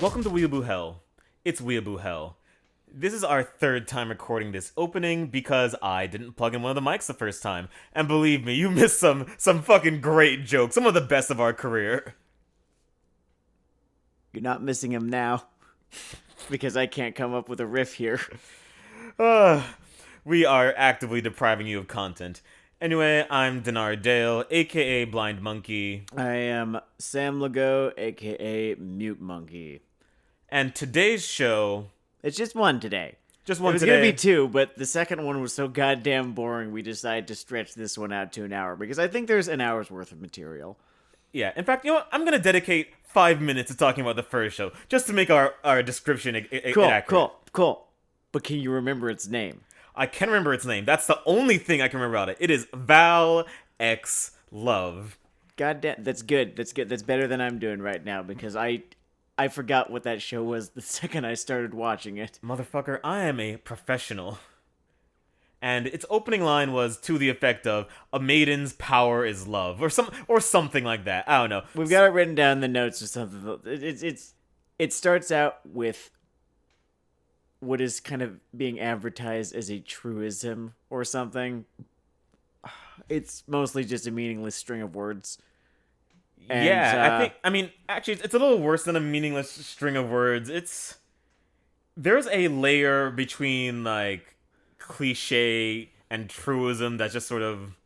Welcome to Weeaboo Hell. It's Weeaboo Hell. This is our third time recording this opening because I didn't plug in one of the mics the first time. And believe me, you missed some fucking great jokes, some of the best of our career. You're not missing him now, because I can't come up with a riff here. We are actively depriving you of content. Anyway, I'm Dennard Dayle, aka Blind Monkey. I am Sam Lagow, aka Mute Monkey. And today's show... It's just one today. Just one today. It was going to be two, but the second one was so goddamn boring, we decided to stretch this one out to an hour, because I think there's an hour's worth of material. Yeah, in fact, you know what? I'm going to dedicate 5 minutes to talking about the first show, just to make our description accurate. Cool. But can you remember its name? I can remember its name. That's the only thing I can remember about it. It is Val X Love. Goddamn, that's good. That's better than I'm doing right now, because I forgot what that show was the second I started watching it. Motherfucker, I am a professional. And its opening line was to the effect of, "A maiden's power is love," or something like that. I don't know. We've got it written down in the notes or something. It starts out with what is kind of being advertised as a truism or something. It's mostly just a meaningless string of words. And, actually, it's a little worse than a meaningless string of words. There's a layer between, like, cliche and truism that's just sort of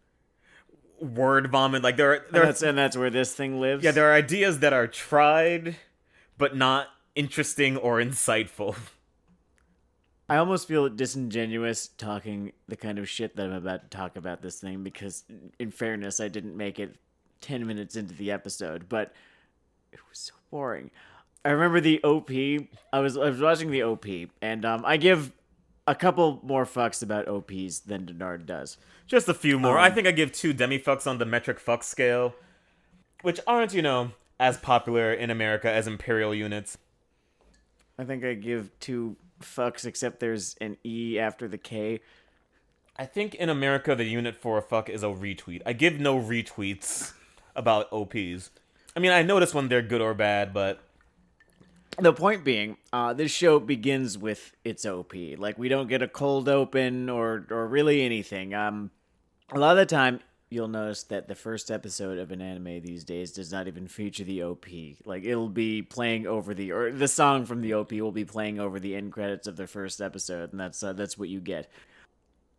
word vomit. Like, and that's where this thing lives? Yeah, there are ideas that are tried, but not interesting or insightful. I almost feel disingenuous talking the kind of shit that I'm about to talk about this thing, because, in fairness, I didn't make it 10 minutes into the episode, but it was so boring. I remember the OP. I was watching the OP, and I give a couple more fucks about OPs than Dennard does. Just a few more. I think I give 2 demi-fucks on the metric fuck scale, which aren't, as popular in America as imperial units. I think I give 2 fucks, except there's an E after the K. I think in America the unit for a fuck is a retweet. I give no retweets about OPs. I mean, I notice when they're good or bad, but... The point being, this show begins with its OP. Like, we don't get a cold open or really anything. A lot of the time, you'll notice that the first episode of an anime these days does not even feature the OP. Like, it'll be playing over the song from the OP will be playing over the end credits of the first episode, and that's what you get.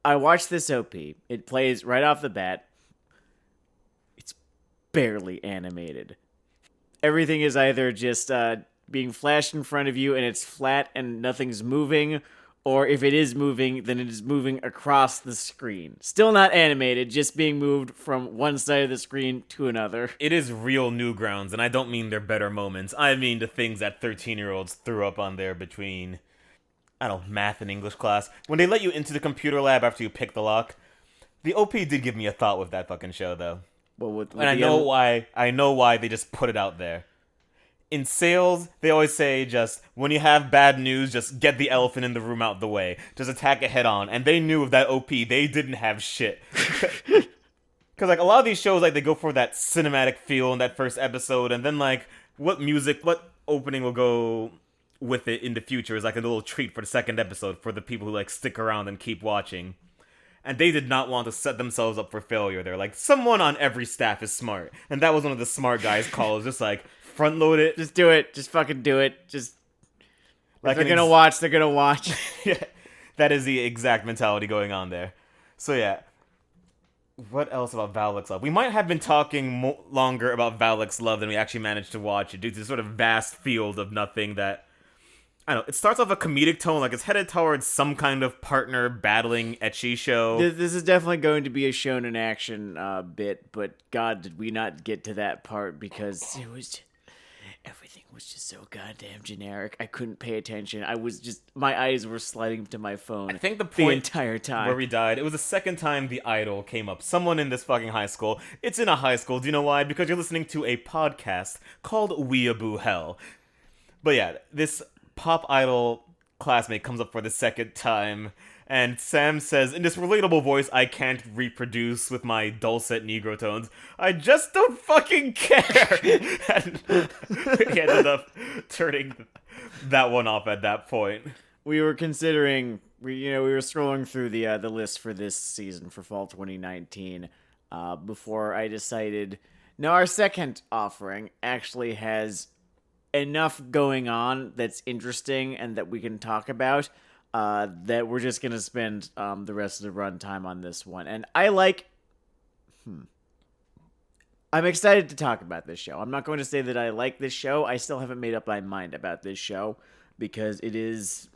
I watched this OP. It plays right off the bat. It's barely animated. Everything is either just being flashed in front of you and it's flat and nothing's moving, or if it is moving, then it is moving across the screen. Still not animated, just being moved from one side of the screen to another. It is real Newgrounds, and I don't mean their better moments. I mean the things that 13-year-olds threw up on there between, I don't know, math and English class. When they let you into the computer lab after you pick the lock. The OP did give me a thought with that fucking show, though. Well, and I know why they just put it out there. In sales, they always say just, when you have bad news, just get the elephant in the room out the way. Just attack it head on. And they knew with that OP, they didn't have shit. Because, like, a lot of these shows, like, they go for that cinematic feel in that first episode, and then, like, what opening will go with it in the future is, like, a little treat for the second episode for the people who, like, stick around and keep watching. And they did not want to set themselves up for failure. They're like, someone on every staff is smart. And that was one of the smart guys' calls, just like, front load it. Just do it. Just fucking do it. Just, like, if they're gonna watch, they're gonna watch. Yeah, that is the exact mentality going on there. So yeah, what else about Val X Love? We might have been talking longer about Val X Love than we actually managed to watch it, due to this sort of vast field of nothing that... I don't know, it starts off a comedic tone, like it's headed towards some kind of partner battling ecchi show. This is definitely going to be a shonen action bit, but God, did we not get to that part, because everything was just so goddamn generic. I couldn't pay attention. My eyes were sliding to my phone. I think the entire time where we died, it was the second time the idol came up. Someone in this fucking high school. It's in a high school. Do you know why? Because you're listening to a podcast called Weeaboo Hell. But yeah, this pop idol classmate comes up for the second time, And Sam says, in this relatable voice I can't reproduce with my dulcet Negro tones, "I just don't fucking care." And he ended up turning that one off at that point. We were considering, we were scrolling through the list for this season for fall 2019 before I decided, no, our second offering actually has enough going on that's interesting and that we can talk about that we're just going to spend the rest of the runtime on this one. And I'm excited to talk about this show. I'm not going to say that I like this show. I still haven't made up my mind about this show because it is,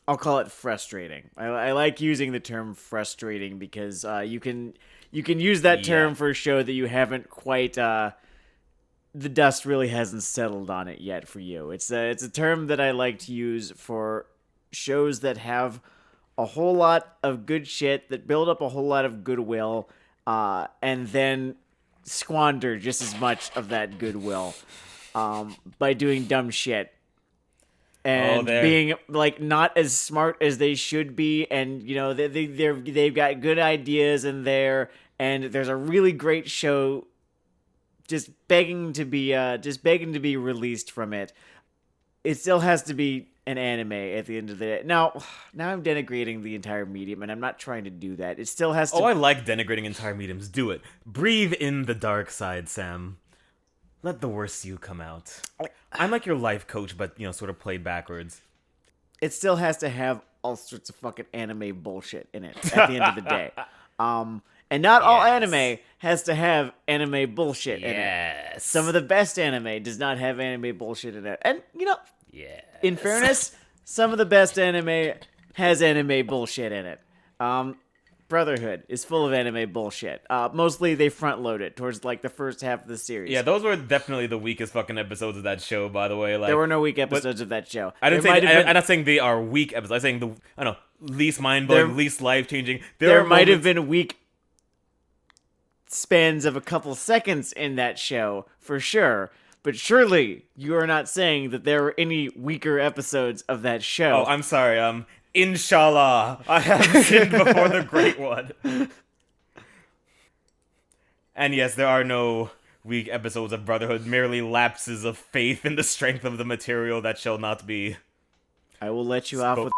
I'll call it frustrating. I like using the term frustrating because you can use that term for a show that you haven't quite, the dust really hasn't settled on it yet for you. It's a term that I like to use for shows that have a whole lot of good shit, that build up a whole lot of goodwill, and then squander just as much of that goodwill by doing dumb shit. And being like not as smart as they should be, and they've got good ideas in there, and there's a really great show just begging to be released from it. It still has to be an anime at the end of the day. Now I'm denigrating the entire medium, and I'm not trying to do that. It still has to. Oh, I like denigrating entire mediums. Do it. Breathe in the dark side, Sam. Let the worst you come out. I'm like your life coach, but, sort of played backwards. It still has to have all sorts of fucking anime bullshit in it at the end of the day. And not all anime has to have anime bullshit in it. Some of the best anime does not have anime bullshit in it. And, in fairness, some of the best anime has anime bullshit in it. Brotherhood is full of anime bullshit. Mostly they front load it towards like the first half of the series. Yeah, those were definitely the weakest fucking episodes of that show, by the way. Like, there were no weak episodes of that show. I'm not saying they are weak episodes. I'm saying least mind-blowing, least life-changing. There might have been weak spans of a couple seconds in that show, for sure. But surely you are not saying that there were any weaker episodes of that show. Oh, I'm sorry. Inshallah, I have sinned before the Great One. And yes, there are no weak episodes of Brotherhood, merely lapses of faith in the strength of the material that shall not be. I will let you off with...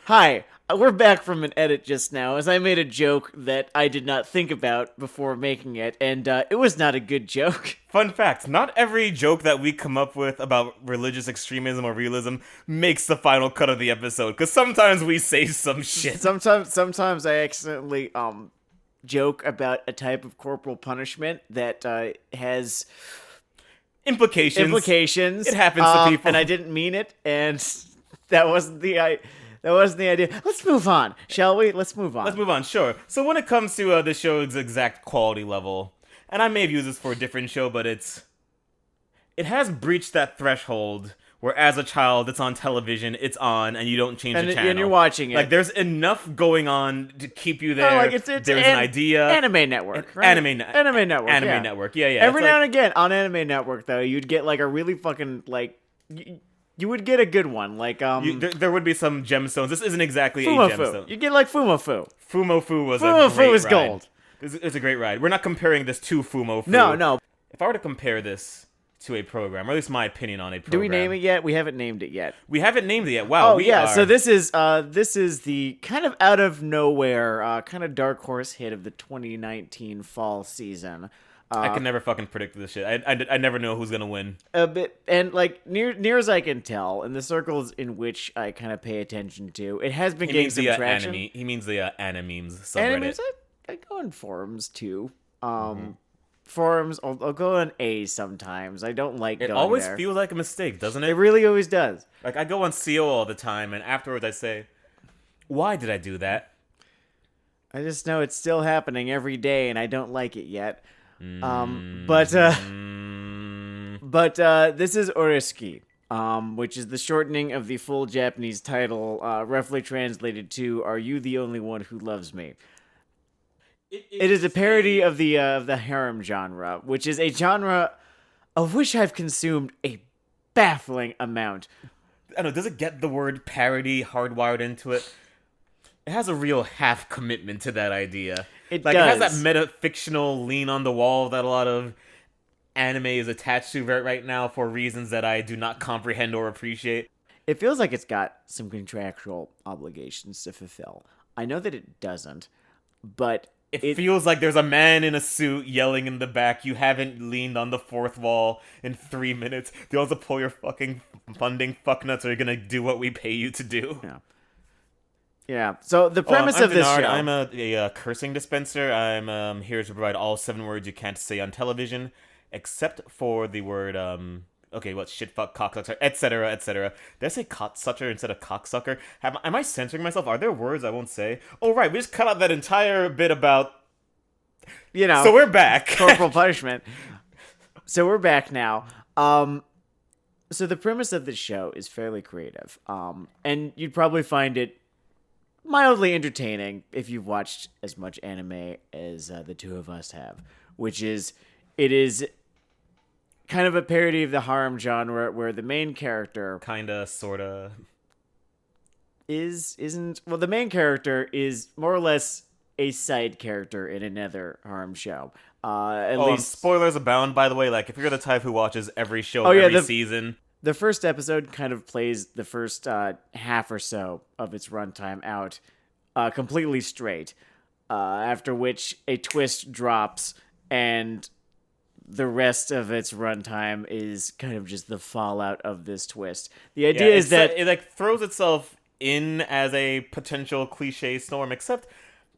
Hi, we're back from an edit just now, as I made a joke that I did not think about before making it, and it was not a good joke. Fun fact, not every joke that we come up with about religious extremism or realism makes the final cut of the episode, because sometimes we say some shit. Sometimes I accidentally joke about a type of corporal punishment that has... Implications. It happens to people. And I didn't mean it, and that wasn't the idea. Let's move on, shall we? Let's move on, sure. So when it comes to the show's exact quality level, and I may have used this for a different show, but it has breached that threshold where as a child, it's on television, it's on, and you don't change the channel. And you're watching it. Like, there's enough going on to keep you there. There's an idea. Anime Network, right? Anime Network, yeah. Every now and again, on Anime Network, though, you'd get, like, a really fucking, like... You would get a good one, like, there would be some gemstones. This isn't exactly Fumofu. A gemstone. You get, like, Fumofu. Fumofu was Fumofu gold. It's a great ride. We're not comparing this to Fumofu. No. If I were to compare this to a program, or at least my opinion on a program... Do we name it yet? We haven't named it yet. We haven't named it yet. Wow, So this is the kind of out of nowhere, kind of dark horse hit of the 2019 fall season. I can never fucking predict this shit. I never know who's gonna win. A bit, and like near as I can tell, in the circles in which I kind of pay attention to, it has been getting some traction. He means the Animemes subreddit. Animemes, I go on forums too. Forums, I'll go on A sometimes. I don't like. It always feels like a mistake, doesn't it? It really always does. Like, I go on CO all the time, and afterwards I say, "Why did I do that?" I just know it's still happening every day, and I don't like it yet. But this is Oresuki, which is the shortening of the full Japanese title, roughly translated to "Are you the only one who loves me?" It is a parody of the harem genre, which is a genre of which I've consumed a baffling amount. I don't know, does it get the word parody hardwired into it? It has a real half commitment to that idea. It It does. has that meta-fictional lean on the wall that a lot of anime is attached to right now for reasons that I do not comprehend or appreciate. It feels like it's got some contractual obligations to fulfill. I know that it doesn't, but It feels like there's a man in a suit yelling in the back, "You haven't leaned on the fourth wall in 3 minutes. Do you want to pull your fucking funding fucknuts, or are you gonna do what we pay you to do?" Yeah. So the premise I'm of this Dennard. show. I'm a cursing dispenser. I'm here to provide all 7 words you can't say on television, except for the word, okay, what, shit, fuck, cocksucker, etc., etc. Did I say cocksucker instead of cocksucker? Am I censoring myself? Are there words I won't say? Oh, right, we just cut out that entire bit about... So we're back. Corporal punishment. So we're back now. So the premise of this show is fairly creative. And you'd probably find it mildly entertaining if you've watched as much anime as the two of us have, which is, it is kind of a parody of the harem genre where the main character Kinda, sorta. the main character is more or less a side character in another harem show. At least spoilers abound, by the way. Like, if you're the type who watches every show every season... The first episode kind of plays the first half or so of its runtime out completely straight, after which a twist drops, and the rest of its runtime is kind of just the fallout of this twist. The idea is that... It, like, throws itself in as a potential cliche storm, except...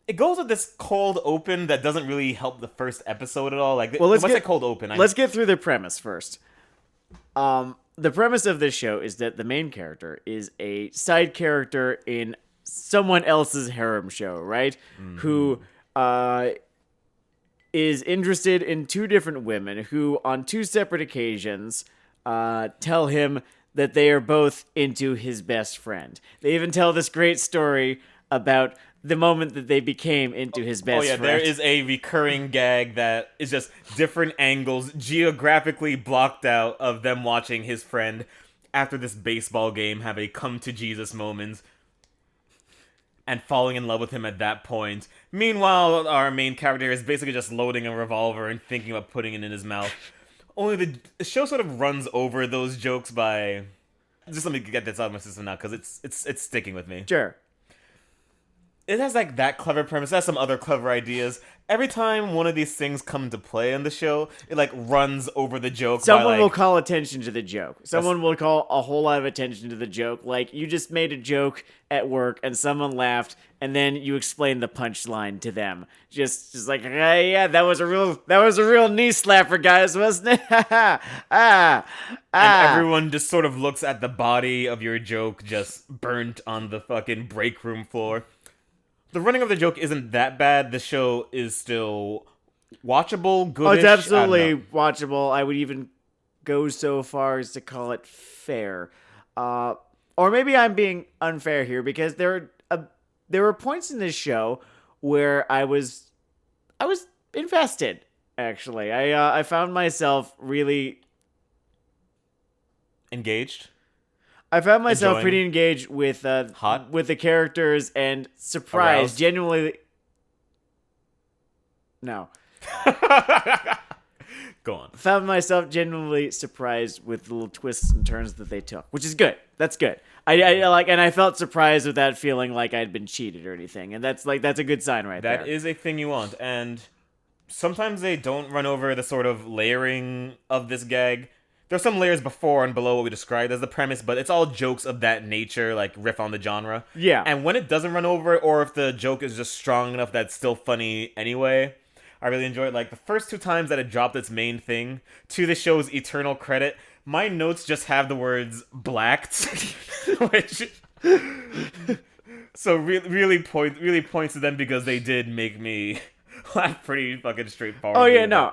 It goes with this cold open that doesn't really help the first episode at all. Like, let's get cold open. Let's get through the premise first. The premise of this show is that the main character is a side character in someone else's harem show, right? Mm-hmm. Who is interested in 2 different women who, on 2 separate occasions, tell him that they are both into his best friend. They even tell this great story about the moment that they became into his best friend. There is a recurring gag that is just different angles geographically blocked out of them watching his friend after this baseball game have a come to Jesus moment and falling in love with him at that point. Meanwhile, our main character is basically just loading a revolver and thinking about putting it in his mouth. Only the show sort of runs over those jokes by... Just let me get this out of my system now, because it's sticking with me. Sure. It has, like, that clever premise. It has some other clever ideas. Every time one of these things come into play in the show, it, like, runs over the joke. Someone will call attention to the joke. Someone will call a whole lot of attention to the joke. Like, you just made a joke at work, and someone laughed, and then you explained the punchline to them. Just like, hey, yeah, that was a real knee slapper, guys, wasn't it? And everyone just sort of looks at the body of your joke just burnt on the fucking break room floor. The running of the joke isn't that bad. The show is still watchable, goodish. Oh, it's absolutely watchable. I would even go so far as to call it fair. Or maybe I'm being unfair here, because there were points in this show where I was invested, actually. I found myself really... Engaged? I found myself pretty engaged with the characters and surprised, Aroused? genuinely. No. Go on. Found myself genuinely surprised with the little twists and turns that they took, which is good. That's good. I felt surprised without feeling like I'd been cheated or anything, and that's a good sign right there. That is a thing you want, and sometimes they don't run over the sort of layering of this gag. There's some layers before and below what we described as the premise, but it's all jokes of that nature, like riff on the genre. Yeah. And when it doesn't run over, or if the joke is just strong enough that it's still funny anyway, I really enjoy it. Like, the first 2 times that it dropped its main thing, to the show's eternal credit, my notes just have the words blacked, which... So really points to them, because they did make me... pretty fucking straightforward. Oh yeah, no.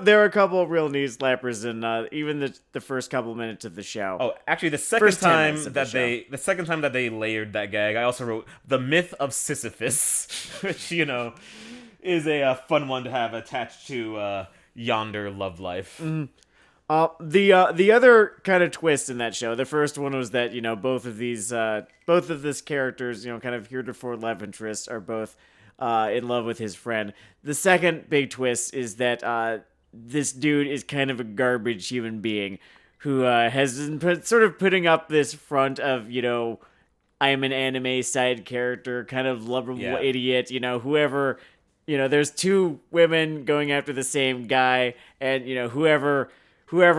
There were a couple of real knee slappers in even the first couple of minutes of the show. Oh, actually, the second time that they layered that gag, I also wrote the myth of Sisyphus, which is a fun one to have attached to yonder love life. Mm-hmm. The other kind of twist in that show, the first one was that, both of this characters, kind of heretofore love interests are both in love with his friend. The second big twist is that this dude is kind of a garbage human being who has been sort of putting up this front of, I'm an anime side character, kind of lovable idiot, whoever, there's two women going after the same guy, and, whoever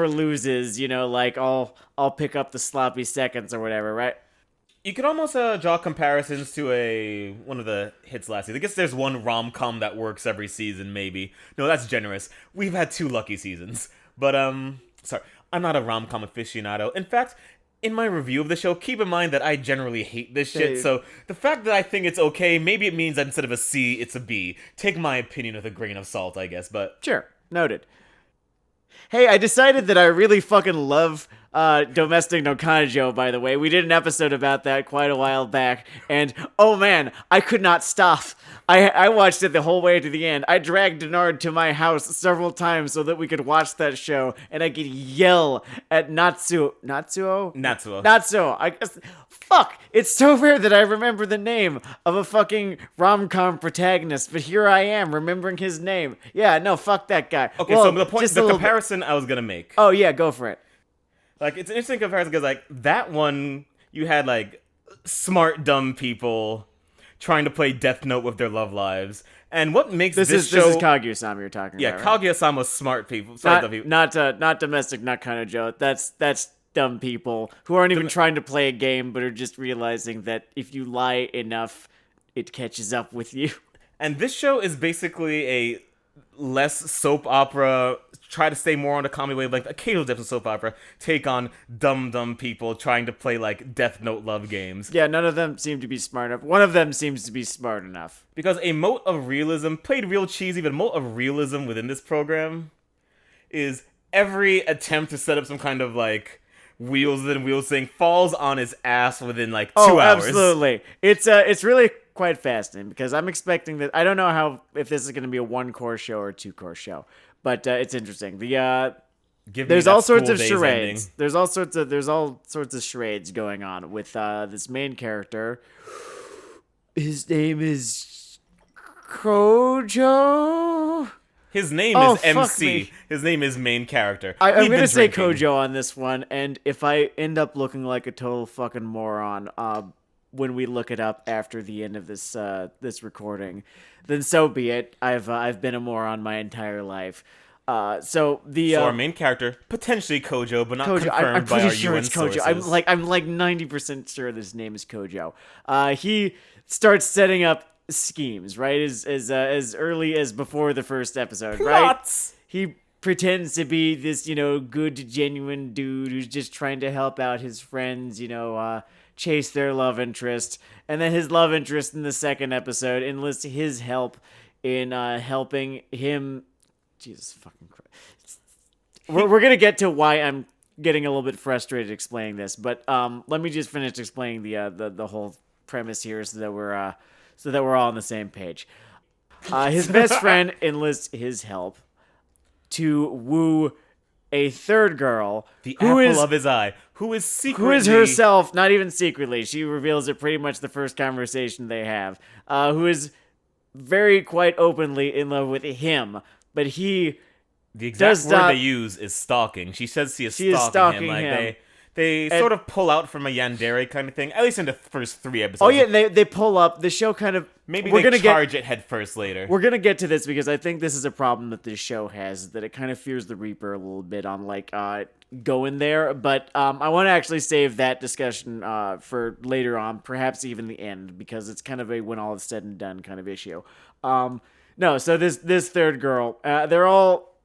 loses, I'll pick up the sloppy seconds or whatever, right? You could almost draw comparisons to one of the hits last season. I guess there's one rom-com that works every season, maybe. No, that's generous. We've had 2 lucky seasons. But, sorry, I'm not a rom-com aficionado. In fact, in my review of the show, keep in mind that I generally hate this shit, so the fact that I think it's okay, maybe it means that instead of a C, it's a B. Take my opinion with a grain of salt, I guess, but... Sure, noted. Hey, I decided that I really fucking love Domestic no Kanjo, by the way. We did an episode about that quite a while back, and oh man, I could not stop. I watched it the whole way to the end. I dragged Dennard to my house several times so that we could watch that show, and I could yell at Natsuo. I guess, fuck, it's so weird that I remember the name of a fucking rom-com protagonist, but here I am remembering his name. Yeah, no, fuck that guy. Okay, well, so the comparison I was gonna make. Oh yeah, go for it. Like, it's an interesting comparison because, that one, you had, smart, dumb people trying to play Death Note with their love lives. And what makes this show... This is Kaguya-sama you're talking about, right? Kaguya-sama's smart people. Not domestic, not kind of Joe. That's dumb people who aren't even trying to play a game, but are just realizing that if you lie enough, it catches up with you. And this show is basically a less soap opera, try to stay more on the comedy wavelength, occasional dip of soap opera, take on dumb people trying to play, Death Note love games. Yeah, none of them seem to be smart enough. One of them seems to be smart enough. Because a mote of realism, played real cheesy, but a mote of realism within this program is every attempt to set up some kind of, wheels within wheels thing falls on his ass within, 2 hours. Oh, absolutely. It's really quite fascinating, because I'm expecting that... I don't know if this is going to be a 1-course show or a 2-course show. But it's interesting. There's all sorts of charades. Ending. There's all sorts of charades going on with this main character. His name is Kojo. His name is MC. His name is main character. I'm gonna say Kojo on this one, and if I end up looking like a total fucking moron when we look it up after the end of this recording, then so be it. I've been a moron my entire life. So our main character, potentially Kojo, but not Kojo, confirmed I'm by pretty our sure UN it's Kojo. sources. I'm like 90% sure this name is Kojo. He starts setting up schemes, right? As early as before the first episode, Plots. Right? He pretends to be this, good, genuine dude who's just trying to help out his friends, chase their love interest. And then his love interest in the second episode enlists his help in helping him. Jesus fucking Christ. We're going to get to why I'm getting a little bit frustrated explaining this, but let me just finish explaining the whole premise here so that we're all on the same page. His best friend enlists his help to woo a third girl, the apple of his eye, who is herself, not even secretly, she reveals it pretty much the first conversation they have, who is very quite openly in love with him, but he the exact word they use is stalking. She says she is stalking him. They sort of pull out from a yandere kind of thing, at least in the first 3 episodes. Oh yeah, they pull up. The show kind of... Maybe they charge it head first later. We're going to get to this because I think this is a problem that this show has, that it kind of fears the Reaper a little bit on going there. But I want to actually save that discussion for later on, perhaps even the end, because it's kind of a when all is said and done kind of issue. No, so this third girl,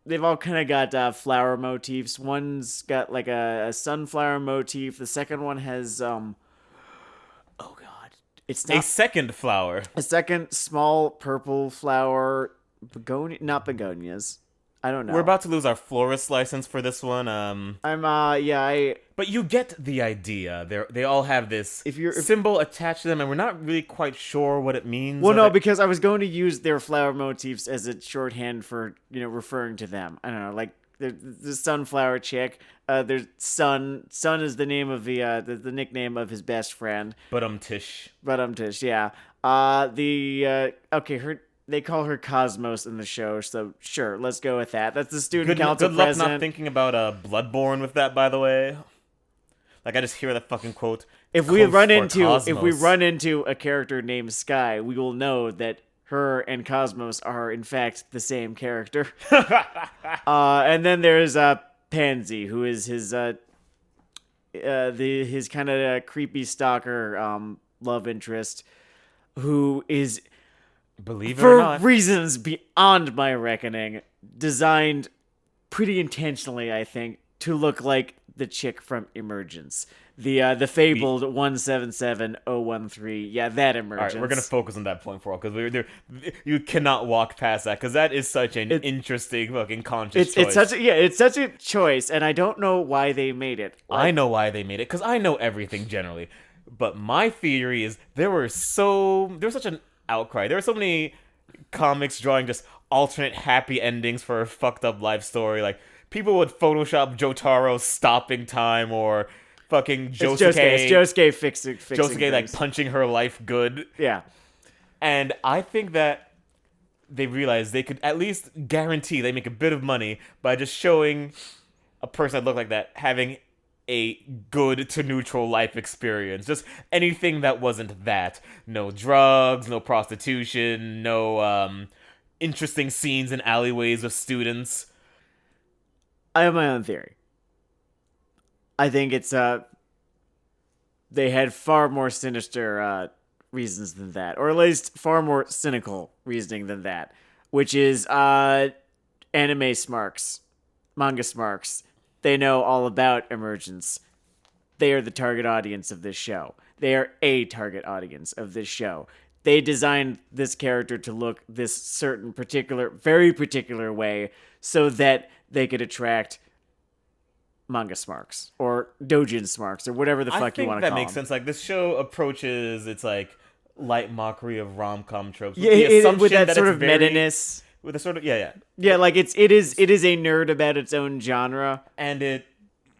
they've all kind of got flower motifs. One's got a sunflower motif. The second one has oh god, it's not a second flower. A second small purple flower. Not begonias. I don't know. We're about to lose our florist license for this one. But you get the idea. They all have this symbol attached to them, and we're not really quite sure what it means. Well, no, because I was going to use their flower motifs as a shorthand for referring to them. I don't know, the sunflower chick. There's Sun. Sun is the name of the nickname of his best friend. Tish. Yeah. They call her Cosmos in the show, so sure, let's go with that. That's the student council good luck president. not thinking about Bloodborne with that, by the way. Like, I just hear that fucking quote. If we run into a character named Sky, we will know that her and Cosmos are in fact the same character. And then there's Pansy, who is his kind of creepy stalker love interest, who is, believe it or not, for reasons beyond my reckoning, designed pretty intentionally, I think, to look like the chick from Emergence. The fabled 177013. Yeah, that Emergence. All right, we're gonna focus on that point for all, because you cannot walk past that, because that is such an interesting fucking conscious choice. It's such a choice, and I don't know why they made it. I know why they made it, because I know everything generally. But my theory is there was such an outcry. There were so many comics drawing just alternate happy endings for a fucked up life story. Like, people would Photoshop Jotaro's stopping time, or fucking Josuke fixing Josuke things. Like punching her life good. Yeah. And I think that they realized they could at least guarantee they make a bit of money by just showing a person that looked like that having a good to neutral life experience. Just anything that wasn't that. No drugs, no prostitution, no interesting scenes in alleyways with students. I have my own theory. I think it's they had far more sinister reasons than that, or at least far more cynical reasoning than that, which is anime smarks, manga smarks. They know all about Emergence. They are the target audience of this show. They are a target audience of this show. They designed this character to look this certain very particular way so that they could attract manga smarks or doujin smarks or whatever the fuck you want to call them. I think that makes sense. Like, this show approaches its like light mockery of rom-com tropes. With that sort of meta-ness. With a sort of yeah. Like it is a nerd about its own genre, and it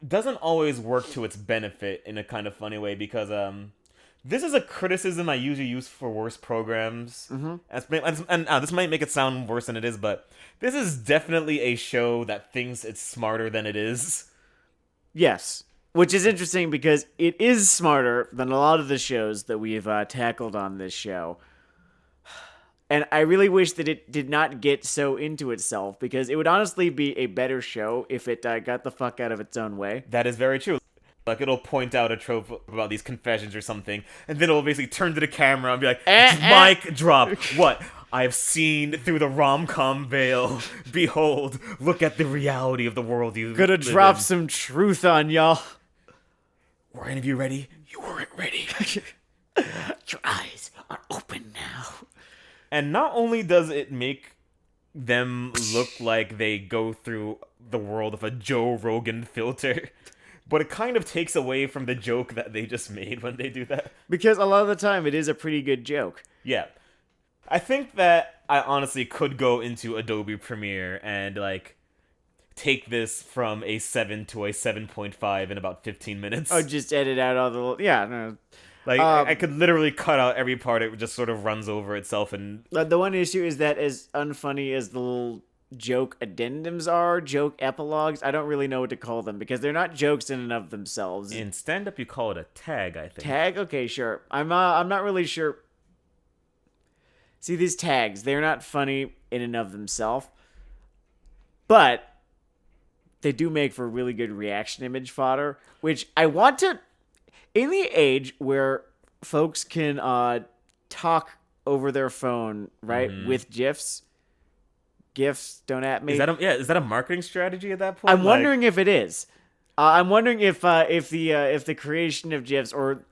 doesn't always work to its benefit in a kind of funny way, because this is a criticism I usually use for worse programs. Mm-hmm. And this might make it sound worse than it is, but this is definitely a show that thinks it's smarter than it is. Yes, which is interesting because it is smarter than a lot of the shows that we've tackled on this show. And I really wish that it did not get so into itself, because it would honestly be a better show if it got the fuck out of its own way. That is very true. Like, it'll point out a trope about these confessions or something, and then it'll basically turn to the camera and be like, mic drop. What? I've seen through the rom-com veil. Behold, look at the reality of the world you Gonna drop some truth on y'all. Were any of you ready? You weren't ready. Your eyes are open now. And not only does it make them look like they go through the world of a Joe Rogan filter, but it kind of takes away from the joke that they just made when they do that. Because a lot of the time, it is a pretty good joke. Yeah. I think that I honestly could go into Adobe Premiere and, like, take this from a 7 to a 7.5 in about 15 minutes. Oh, just edit out all the... Yeah, no. Like, I could literally cut out every part. It just sort of runs over itself. And the one issue is that, as unfunny as the little joke addendums are, joke epilogues, I don't really know what to call them, because they're not jokes in and of themselves. In stand-up, you call it a tag, I think. Tag? Okay, sure. I'm not really sure. See, these tags, they're not funny in and of themselves, but they do make for really good reaction image fodder, which I want to... In the age where folks can talk over their phone, right, with GIFs, don't at me. Is that a marketing strategy at that point? I'm wondering if it is. I'm wondering if the creation of GIFs or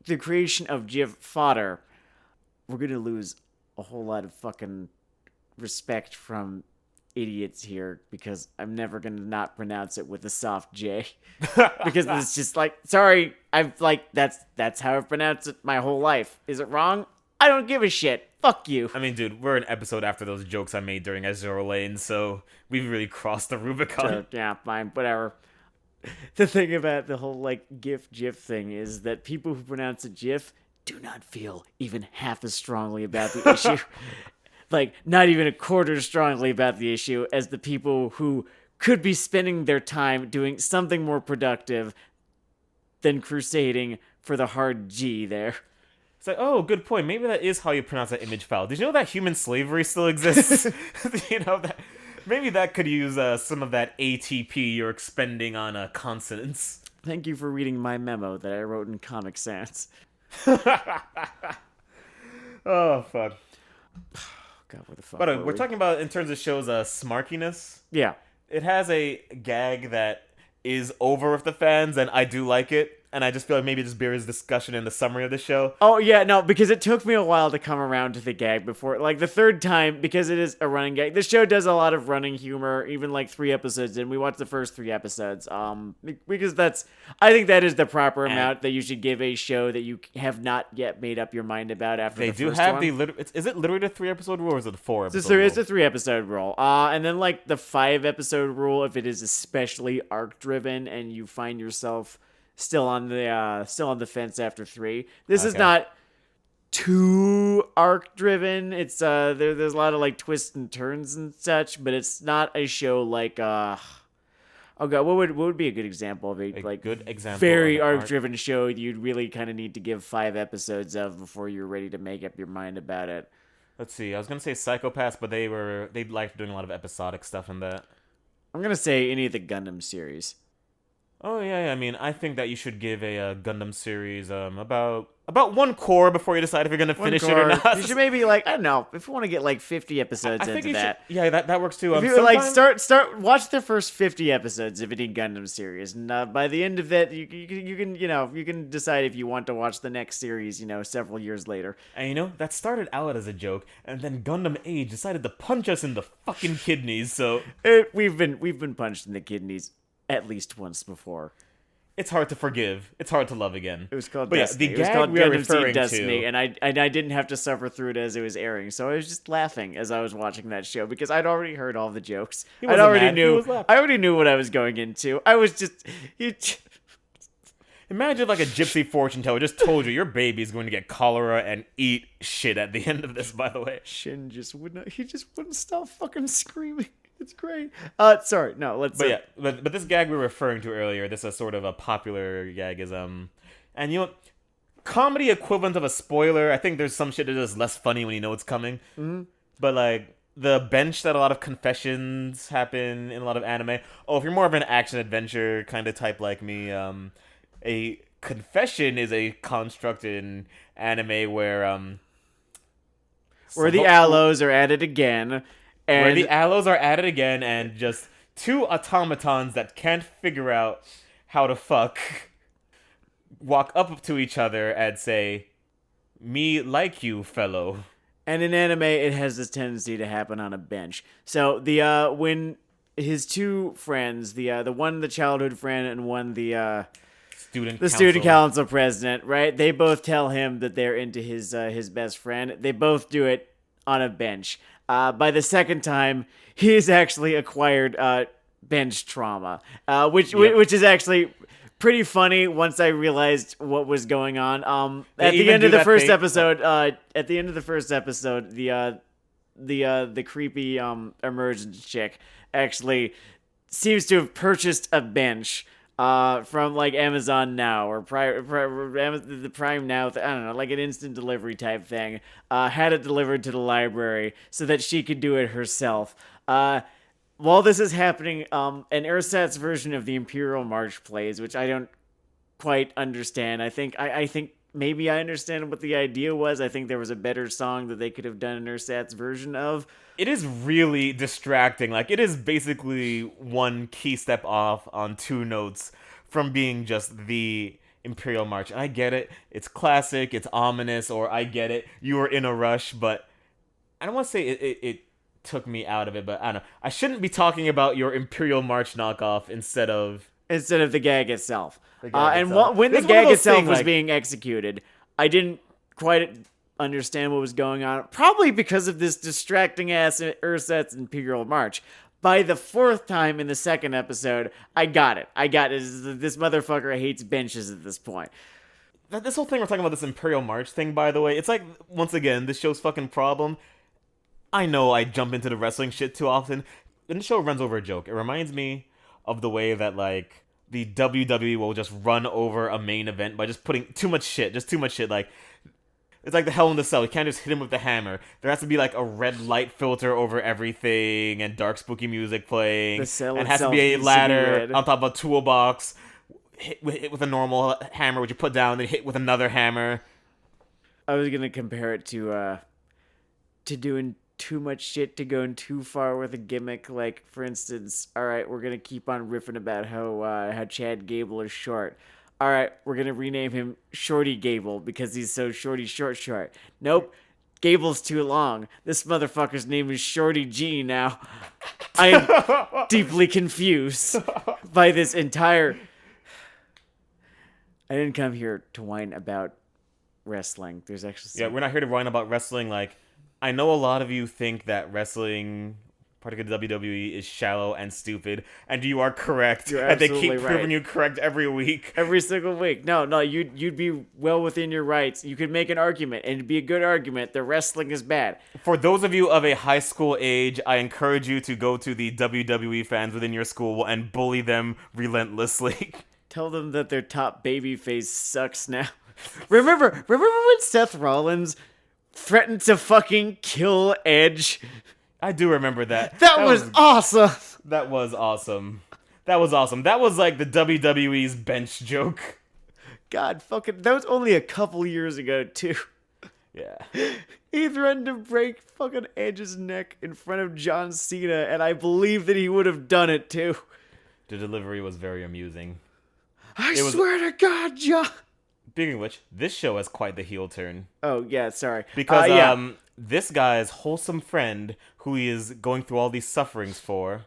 the creation of GIF fodder, we're gonna lose a whole lot of fucking respect from idiots here, because I'm never gonna not pronounce it with a soft J, because it's just like, sorry, I've like that's how I've pronounced it my whole life. Is it wrong? I don't give a shit. Fuck you. I mean, dude, we're an episode after those jokes I made during Zero Lane, so we've really crossed the Rubicon. So, yeah, fine, whatever. The thing about the whole, like, GIF thing is that people who pronounce it GIF do not feel even half as strongly about the issue. Like, not even a quarter as strongly about the issue as the people who could be spending their time doing something more productive than crusading for the hard G there. It's like, oh, good point. Maybe that is how you pronounce that image file. Did you know that human slavery still exists? You know, that maybe that could use some of that ATP you're expending on consonants. Thank you for reading my memo that I wrote in Comic Sans. Oh, fuck. God, what the fuck? By the way, we're talking about, in terms of shows, smarkiness. Yeah. It has a gag that is over with the fans, and I do like it. And I just feel like maybe it just bears discussion in the summary of the show. Oh, yeah, no, because it took me a while to come around to the gag before. Like, the third time, because it is a running gag. The show does a lot of running humor, even, like, 3 episodes in. We watched the first 3 episodes. Because I think that is the proper amount that you should give a show that you have not yet made up your mind about after the first one. They do have is it literally the 3-episode rule, or is it the 4-episode rule? It's a 3-episode rule. And then, like, the 5-episode rule, if it is especially arc-driven and you find yourself still on the fence after 3. This is not too arc driven. It's there's a lot of like twists and turns and such, but it's not a show like oh god, what would be a good example of a like good example very arc driven show you'd really kind of need to give 5 episodes of before you're ready to make up your mind about it? Let's see. I was gonna say Psychopaths, but they liked doing a lot of episodic stuff in that. I'm gonna say any of the Gundam series. Oh yeah, I mean, I think that you should give a Gundam series about 1 core before you decide if you're gonna finish it or not. You should maybe, like, I don't know, if you want to get like 50 episodes into that. Yeah, that works too. If you like start watch the first 50 episodes of any Gundam series, and by the end of that, you can decide if you want to watch the next series, several years later. And that started out as a joke, and then Gundam Age decided to punch us in the fucking kidneys. So we've been punched in the kidneys at least once before. It's hard to forgive. It's hard to love again. It was called Destiny. Destiny. It was called Gundam Seed Destiny, and I didn't have to suffer through it as it was airing, so I was just laughing as I was watching that show because I'd already heard all the jokes. I already knew what I was going into. I was just Imagine like a gypsy fortune teller just told you your baby's going to get cholera and eat shit at the end of this, by the way. Shin just wouldn't stop fucking screaming. It's great. Sorry, no, let's... But this gag we were referring to earlier, this is sort of a popular gag, is, and comedy equivalent of a spoiler, I think there's some shit that is less funny when you know it's coming. Mm-hmm. But, like, the bench that a lot of confessions happen in a lot of anime, if you're more of an action-adventure kind of type like me, a confession is a construct in anime where the aloes are added again... Where the aloes are added again, and just 2 automatons that can't figure out how to fuck walk up to each other and say, "Me like you, fellow." And in anime, it has this tendency to happen on a bench. So when his 2 friends, the one the childhood friend and one the student council president, right? They both tell him that they're into his best friend. They both do it on a bench. By the second time, he's actually acquired bench trauma, which is actually pretty funny. Once I realized what was going on, at the end of the first episode, the creepy emergent chick actually seems to have purchased a bench. From like Amazon Now or the Prime Now, I don't know, like an instant delivery type thing. Had it delivered to the library so that she could do it herself. While this is happening, an ersatz version of the Imperial March plays, which I don't quite understand. I think maybe I understand what the idea was. I think there was a better song that they could have done an ersatz version of. It is really distracting. Like, it is basically one key step off on 2 notes from being just the Imperial March. And I get it. It's classic. It's ominous. Or I get it. You were in a rush. But I don't want to say it took me out of it. But I don't know. I shouldn't be talking about your Imperial March knockoff instead of the gag itself. When the gag itself was being executed, I didn't quite understand what was going on, probably because of this distracting ass Urset's Imperial March. By the fourth time in the second episode, I got it. This motherfucker hates benches at this point. This whole thing we're talking about, this Imperial March thing, by the way, it's like, once again, this show's fucking problem. I know I jump into the wrestling shit too often, and the show runs over a joke. It reminds me of the way that, like, the WWE will just run over a main event by just putting too much shit. Like, it's like the Hell in the Cell. You can't just hit him with the hammer. There has to be, like, a red light filter over everything, and dark spooky music playing. The cell and it has to be a ladder on top of a toolbox. Hit with a normal hammer, which you put down, then hit with another hammer. I was gonna compare it to doing too much shit, to going too far with a gimmick. Like, for instance, all right, we're gonna keep on riffing about how Chad Gable is short. All right, we're gonna rename him Shorty Gable because he's so short. Nope, Gable's too long. This motherfucker's name is Shorty G now. I am deeply confused by this entire... I didn't come here to whine about wrestling. There's actually Yeah, we're not here to whine about wrestling. Like, I know a lot of you think that wrestling, particularly WWE, is shallow and stupid, and you are correct. You're and they absolutely keep right. proving you correct every week. Every single week. No, you'd be well within your rights. You could make an argument, and it'd be a good argument that wrestling is bad. For those of you of a high school age, I encourage you to go to the WWE fans within your school and bully them relentlessly. Tell them that their top babyface sucks now. Remember when Seth Rollins threatened to fucking kill Edge? I do remember that. That was awesome. That was awesome. That was like the WWE's bench joke. God, fucking, that was only a couple years ago, too. Yeah. He threatened to break fucking Edge's neck in front of John Cena, and I believe that he would have done it, too. The delivery was very amusing. I swear to God, John. Speaking of which, this show has quite the heel turn. Oh, yeah, sorry. Because this guy's wholesome friend, who he is going through all these sufferings for...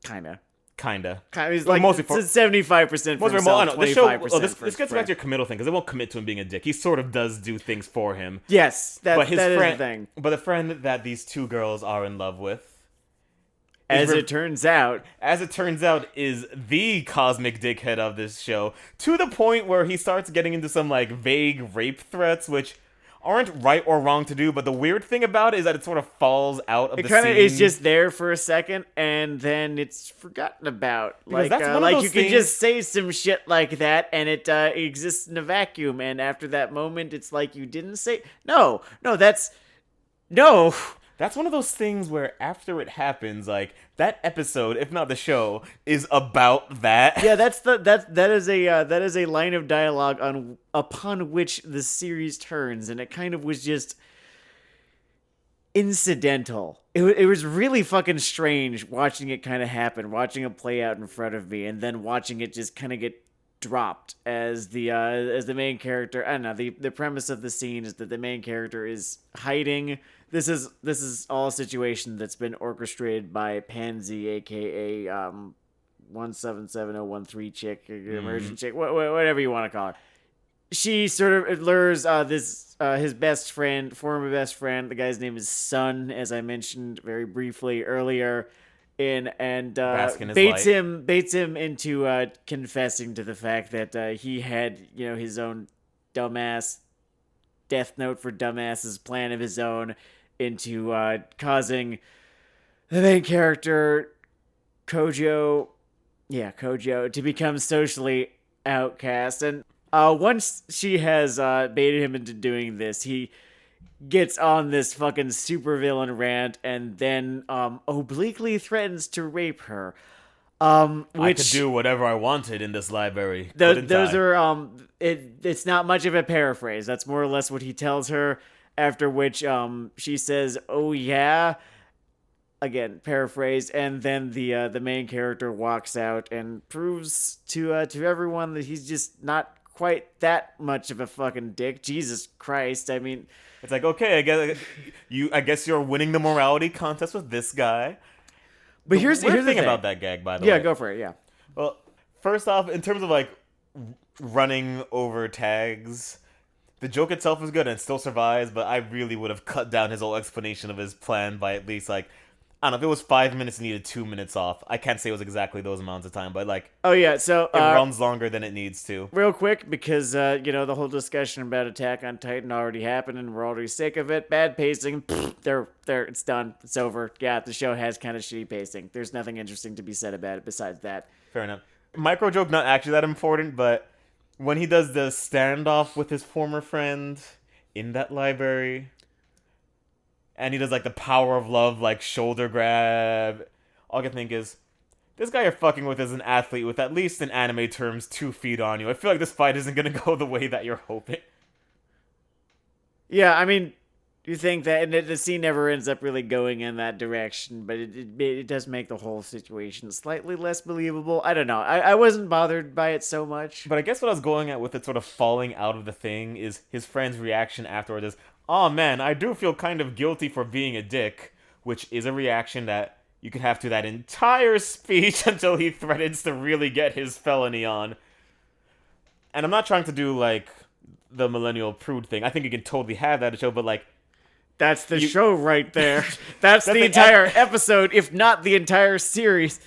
Kinda. He's like, mostly for 75% for himself, 25% this gets back to your committal thing, because it won't commit to him being a dick. He sort of does do things for him. Yes, that is the thing. But the friend that these two girls are in love with... As it turns out, is the cosmic dickhead of this show, to the point where he starts getting into some, like, vague rape threats, which aren't right or wrong to do, but the weird thing about it is that it sort of falls out of the scene. It kind of is just there for a second, and then it's forgotten about. Like, you can just say some shit like that, and it exists in a vacuum, and after that moment, it's like you didn't say... No, that's one of those things where after it happens, like, that episode, if not the show, is about that. Yeah, that is a line of dialogue upon which the series turns, and it kind of was just incidental. It was really fucking strange watching it kind of happen, watching it play out in front of me, and then watching it just kind of get dropped as the main character. I don't know, the premise of the scene is that the main character is hiding. This is all a situation that's been orchestrated by Pansy, aka 177013 chick, emergent chick, whatever you want to call her. She sort of lures his best friend, former best friend. The guy's name is Sun, as I mentioned very briefly earlier, and baits him into confessing to the fact that he had, his own dumbass Death Note for dumbasses plan of his own into causing the main character Kojo to become socially outcast. And once she has baited him into doing this, he gets on this fucking supervillain rant and then obliquely threatens to rape her. I could do whatever I wanted in this library. Those are it's not much of a paraphrase. That's more or less what he tells her. After which she says, "Oh yeah," again paraphrase, and then the main character walks out and proves to everyone that he's just not quite that much of a fucking dick. Jesus Christ! I mean, it's like, okay, I guess you're winning the morality contest with this guy. But here's the thing thing about that gag, by the way. Yeah, go for it. Yeah. Well, first off, in terms of like running over tags, The joke itself is good and it still survives, but I really would have cut down his whole explanation of his plan by at least, like, I don't know, if it was 5 minutes, it needed 2 minutes off. I can't say it was exactly those amounts of time, but, like, Oh yeah, so it runs longer than it needs to. real quick, because the whole discussion about Attack on Titan already happened, and we're already sick of it. Bad pacing. It's done. It's over. Yeah, the show has kind of shitty pacing. There's nothing interesting to be said about it besides that. Fair enough. Micro joke not actually that important, but when he does the standoff with his former friend in that library, and he does, like, the power of love, like, shoulder grab, all I can think is, this guy you're fucking with is an athlete with, at least in anime terms, 2 feet on you. I feel like this fight isn't gonna go the way that you're hoping. Yeah, I mean, you think that, and the scene never ends up really going in that direction, but it does make the whole situation slightly less believable. I don't know. I wasn't bothered by it so much. But I guess what I was going at with it sort of falling out of the thing is his friend's reaction afterwards is, "Oh man, I do feel kind of guilty for being a dick," which is a reaction that you could have to that entire speech until he threatens to really get his felony on. And I'm not trying to do, like, the millennial prude thing. I think you can totally have that show, but, like, That's the show right there. That's the entire episode, if not the entire series.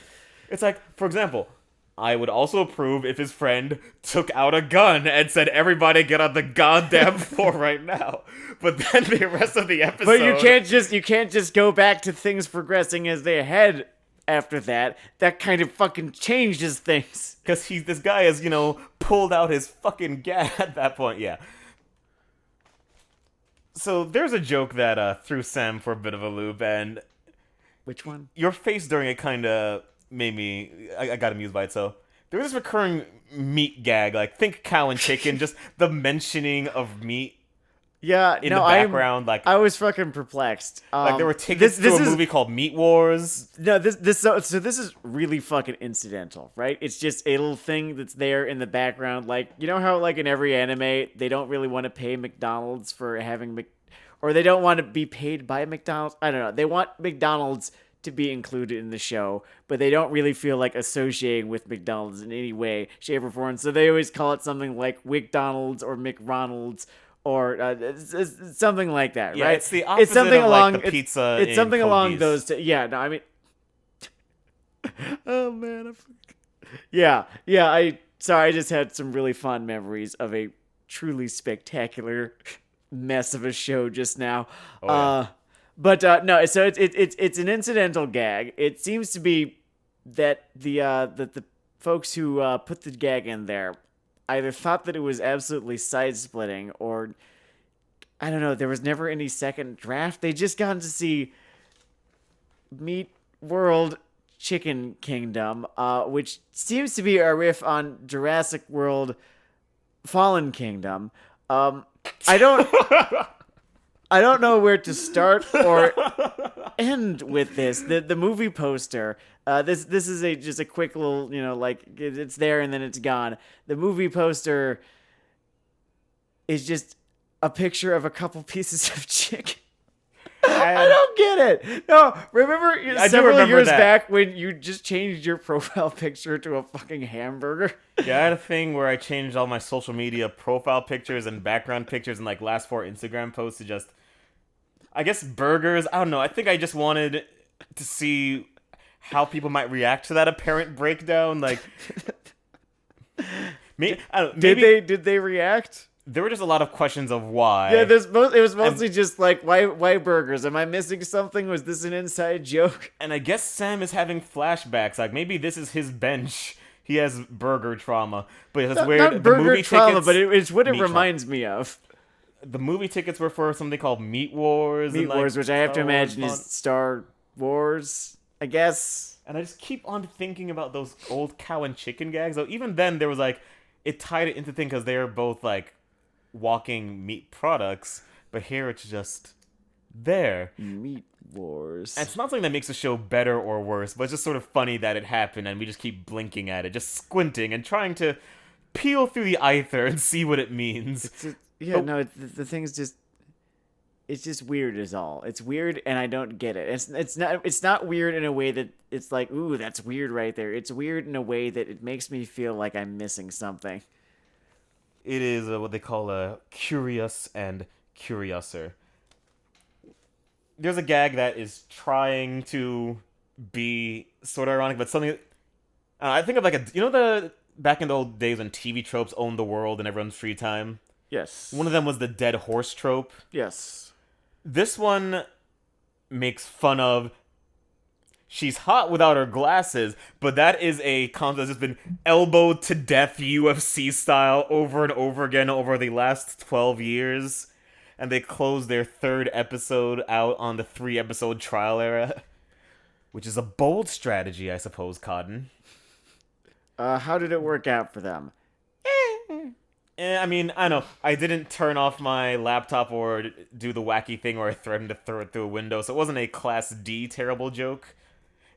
it's like, for example, I would also approve if his friend took out a gun and said, "Everybody get on the goddamn floor right now." But then the rest of the episode... But you can't just go back to things progressing as they had after that. That kind of fucking changes things. Because this guy has, pulled out his fucking gat at that point, yeah. So there's a joke that threw Sam for a bit of a loop, and... Which one? Your face during it kind of made me... I got amused by it, so... There was this recurring meat gag, like, think cow and chicken, just the mentioning of meat Yeah, in the background, I was fucking perplexed. Like there were tickets to a movie called Meat Wars. No, so this is really fucking incidental, right? It's just a little thing that's there in the background. Like, you know how, like, in every anime, they don't really want to pay McDonald's for having or they don't want to be paid by McDonald's. I don't know. They want McDonald's to be included in the show, but they don't really feel like associating with McDonald's in any way, shape, or form. So they always call it something like WickDonald's or McRonald's or something like that, Yeah, right? it's the opposite it's something of, along like, the pizza It's in something along Kobe's. those. Yeah, no, I mean, oh man, yeah. I just had some really fond memories of a truly spectacular mess of a show just now. Oh, yeah. But no, so it's an incidental gag. It seems to be that the folks who put the gag in there either thought that it was absolutely side-splitting, or I don't know, there was never any second draft. They just got to see Meat World Chicken Kingdom, which seems to be a riff on Jurassic World Fallen Kingdom. I don't know where to start or end with this. The movie poster. This is just a quick little, like, it's there and then it's gone. The movie poster is just a picture of a couple pieces of chicken. I don't get it. No, remember several years back when you just changed your profile picture to a fucking hamburger? Yeah, I had a thing where I changed all my social media profile pictures and background pictures and, like, last 4 Instagram posts to just, I guess, burgers. I don't know. I think I just wanted to see how people might react to that apparent breakdown. Like, maybe, Did they react? There were just a lot of questions of why. Yeah, it was mostly just like, why burgers? Am I missing something? Was this an inside joke? And I guess Sam is having flashbacks. Like, maybe this is his bench. He has burger trauma. But it's weird. Not burger the movie trauma, tickets, but it's what it meat reminds me of. The movie tickets were for something called Meat Wars. Meat Wars, which I have to Star Wars imagine is Star Wars, I guess. And I just keep on thinking about those old cow and chicken gags. Though even then, there was, like, it tied it into thing because they are both, like, walking meat products. But here it's just there. Meat Wars. And it's not something that makes the show better or worse, but it's just sort of funny that it happened and we just keep blinking at it, just squinting and trying to peel through the ether and see what it means. The thing's just... It's just weird is all. It's weird and I don't get it. It's not weird in a way that it's like, ooh, that's weird right there. It's weird in a way that it makes me feel like I'm missing something. It is what they call a curious and curiouser. There's a gag that is trying to be sort of ironic, but something. I think of like the back in the old days when TV tropes owned the world and everyone's free time. Yes. One of them was the dead horse trope. Yes. This one makes fun of she's hot without her glasses, but that is a concept that's been elbowed to death UFC style over and over again over the last 12 years. And they closed their 3rd episode out on the 3-episode trial era. Which is a bold strategy, I suppose, Cotton. How did it work out for them? I mean, I know. I didn't turn off my laptop or do the wacky thing where I threatened to throw it through a window, so it wasn't a Class D terrible joke.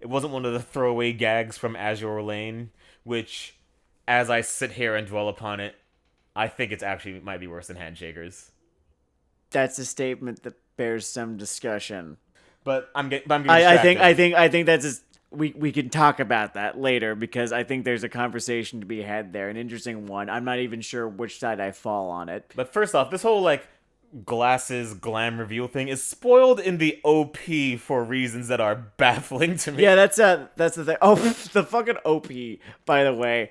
It wasn't one of the throwaway gags from Azure Lane, which, as I sit here and dwell upon it, I think it's actually might be worse than Handshakers. That's a statement that bears some discussion. But I'm getting distracted. I think that's just, we can talk about that later because I think there's a conversation to be had there, an interesting one. I'm not even sure which side I fall on it. But first off, this whole glasses glam reveal thing is spoiled in the OP for reasons that are baffling to me. Yeah, that's the thing. Oh, the fucking OP, by the way.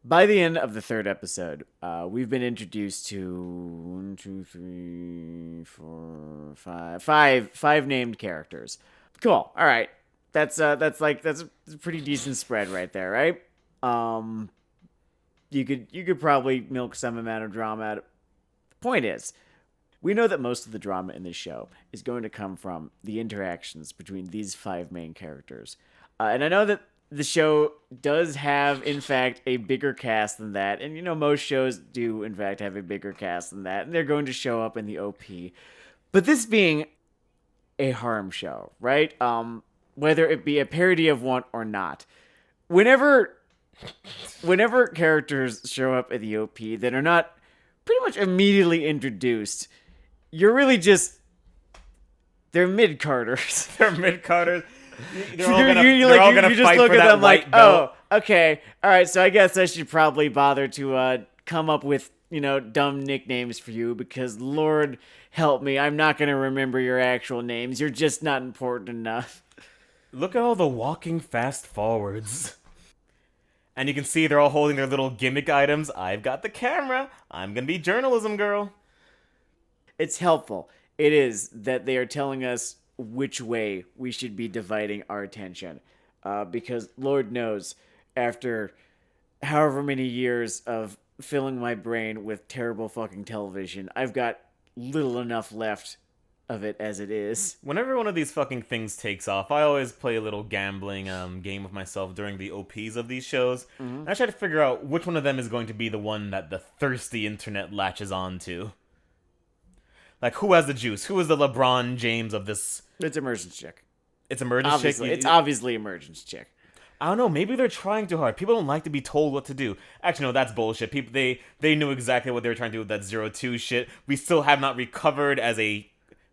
By the end of the 3rd episode, we've been introduced to 5 named characters. Cool. All right. That's a pretty decent spread right there, right? You could probably milk some amount of drama out of. The point is, we know that most of the drama in this show is going to come from the interactions between these 5 main characters. And I know that the show does have, in fact, a bigger cast than that. And, most shows do, in fact, have a bigger cast than that. And they're going to show up in the OP. But this being a harem show, right? Whether it be a parody of one or not. Whenever characters show up in the OP that are not pretty much immediately introduced, you're really just... They're mid-carders. They're mid-carders. They're all gonna just fight look for at that them white like, belt. oh, okay, all right. So I guess I should probably bother to come up with dumb nicknames for you because Lord help me, I'm not gonna remember your actual names. You're just not important enough. Look at all the walking fast forwards. And you can see they're all holding their little gimmick items. I've got the camera. I'm gonna be journalism girl. It's helpful. It is that they are telling us which way we should be dividing our attention. Because Lord knows, after however many years of filling my brain with terrible fucking television, I've got little enough left of it as it is. Whenever one of these fucking things takes off, I always play a little gambling game with myself during the OPs of these shows. Mm-hmm. And I try to figure out which one of them is going to be the one that the thirsty internet latches on to. Like, who has the juice? Who is the LeBron James of this? It's Emergence Chick. It's Emergence Chick? It's obviously Emergence Chick. I don't know. Maybe they're trying too hard. People don't like to be told what to do. Actually, no, that's bullshit. People, they knew exactly what they were trying to do with that 02 shit. We still have not recovered as a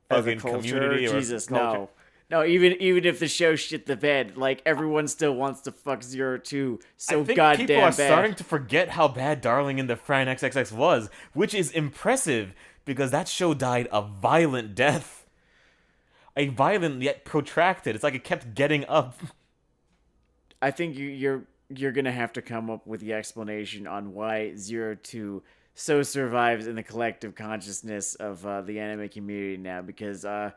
fucking community. Jesus, no. No, even if the show shit the bed, like, everyone still wants to fuck 02 so goddamn bad. I think people are starting to forget how bad Darling in the Fran XXX was, which is impressive. Because that show died a violent death. A violent yet protracted. It's like it kept getting up. I think you're gonna have to come up with the explanation on why 02 so survives in the collective consciousness of the anime community now. Because this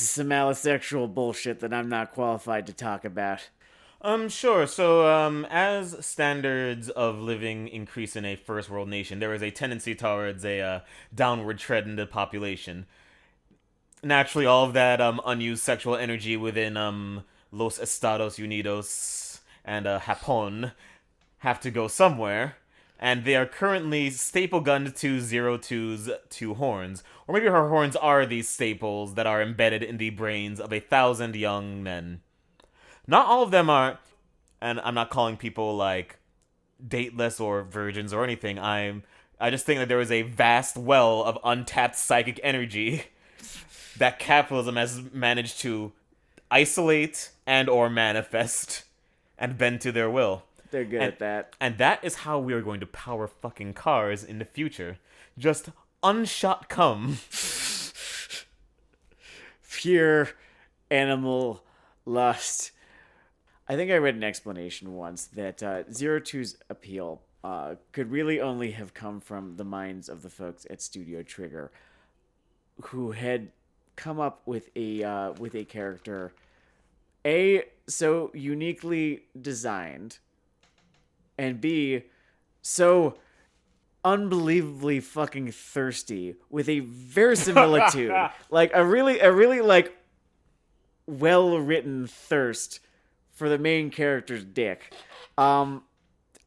is some allosexual bullshit that I'm not qualified to talk about. Sure. So, as standards of living increase in a first world nation, there is a tendency towards a downward trend in the population. Naturally, all of that unused sexual energy within Los Estados Unidos and Japón have to go somewhere, and they are currently staple gunned to 02's 2 horns. Or maybe her horns are these staples that are embedded in the brains of 1,000 young men. Not all of them are, and I'm not calling people like dateless or virgins or anything. I just think that there is a vast well of untapped psychic energy that capitalism has managed to isolate and or manifest and bend to their will. They're good at that. And that is how we are going to power fucking cars in the future. Just unshot cum. Pure animal lust. I think I read an explanation once that Zero Two's appeal could really only have come from the minds of the folks at Studio Trigger, who had come up with a character, so uniquely designed, and B, so unbelievably fucking thirsty with a verisimilitude, like a really like well-written thirst for the main character's dick. And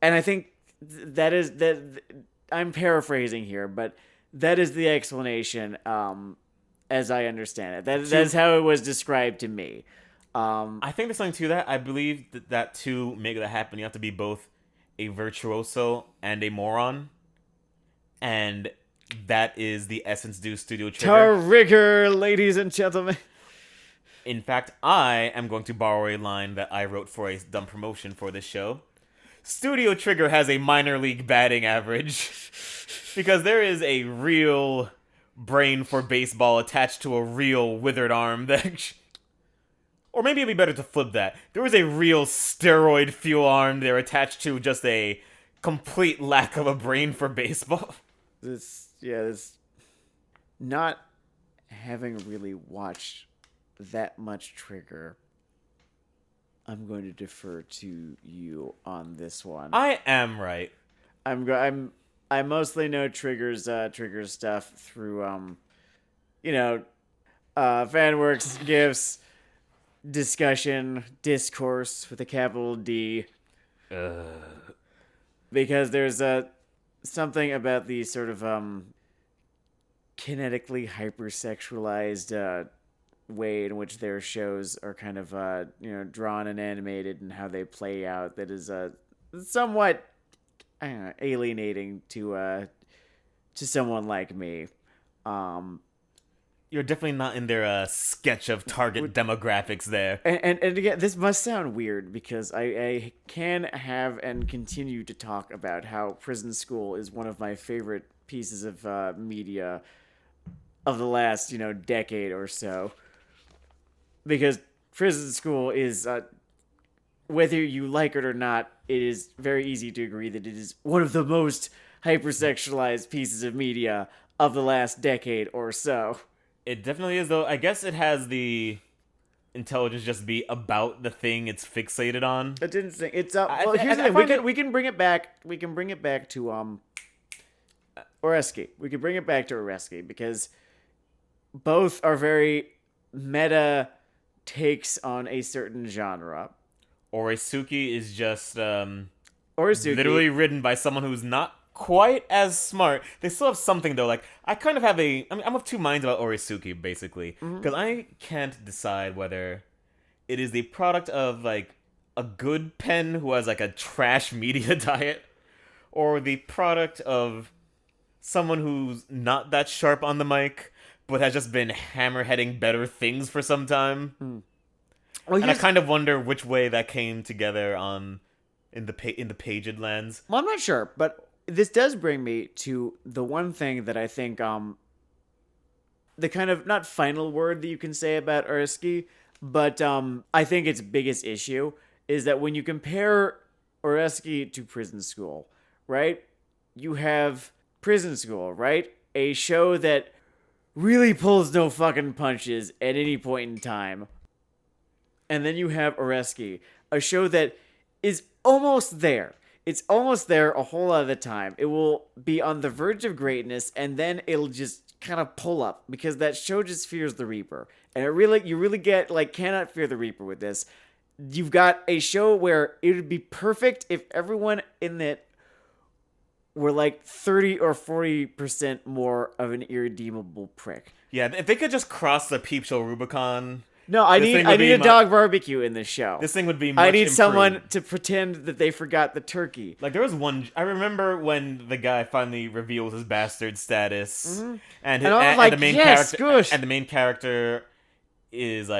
I think that I'm paraphrasing here, but that is the explanation as I understand it. That's how it was described to me. I think there's something to that. I believe that to make that happen, you have to be both a virtuoso and a moron. And that is the essence due Studio Trigger. Trigger, ladies and gentlemen. In fact, I am going to borrow a line that I wrote for a dumb promotion for this show. Studio Trigger has a minor league batting average. Because there is a real brain for baseball attached to a real withered arm that... Or maybe it'd be better to flip that. There is a real steroid fuel arm there attached to just a complete lack of a brain for baseball. This not having really watched that much Trigger, I'm going to defer to you on this one. I am right. I mostly know Trigger stuff through fanworks, GIFs, discussion, discourse with a capital D. Because there's something about the sort of kinetically hypersexualized way in which their shows are kind of drawn and animated and how they play out that is somewhat alienating to someone like me. You're definitely not in their sketch of target demographics there. And again, this must sound weird because I can have and continue to talk about how Prison School is one of my favorite pieces of media of the last, decade or so. Because Prison School is, whether you like it or not, it is very easy to agree that it is one of the most hypersexualized pieces of media of the last decade or so. It definitely is, though. I guess it has the intelligence just be about the thing it's fixated on. It didn't think it's well. Here's the thing. We can bring it back. We can bring it back to Oresuki. We can bring it back to Oresuki because both are very meta takes on a certain genre. Oresuki is just Oresuki, literally written by someone who's not quite as smart. They still have something though. Like I kind of have I'm of two minds about Oresuki basically, because I can't decide whether it is the product of like a good pen who has like a trash media diet, or the product of someone who's not that sharp on the mic but has just been hammerheading better things for some time. Well, and I kind of wonder which way that came together in the Paged lands. Well, I'm not sure, but this does bring me to the one thing that I think, the kind of, not final word that you can say about Oresuki, but I think its biggest issue is that when you compare Oresuki to Prison School, right? You have Prison School, right? A show that really pulls no fucking punches at any point in time. And then you have Oresuki, a show that is almost there. It's almost there a whole lot of the time. It will be on the verge of greatness, and then it'll just kind of pull up because that show just fears the Reaper. And you really get cannot fear the Reaper with this. You've got a show where it would be perfect if everyone in it were 30 or 40% more of an irredeemable prick. Yeah, if they could just cross the Peep Show Rubicon. No, I need a dog barbecue in this show. This thing would be much I need improved. someone to pretend that they forgot the turkey. There was one... I remember when the guy finally reveals his bastard status. Mm-hmm. And the main character is,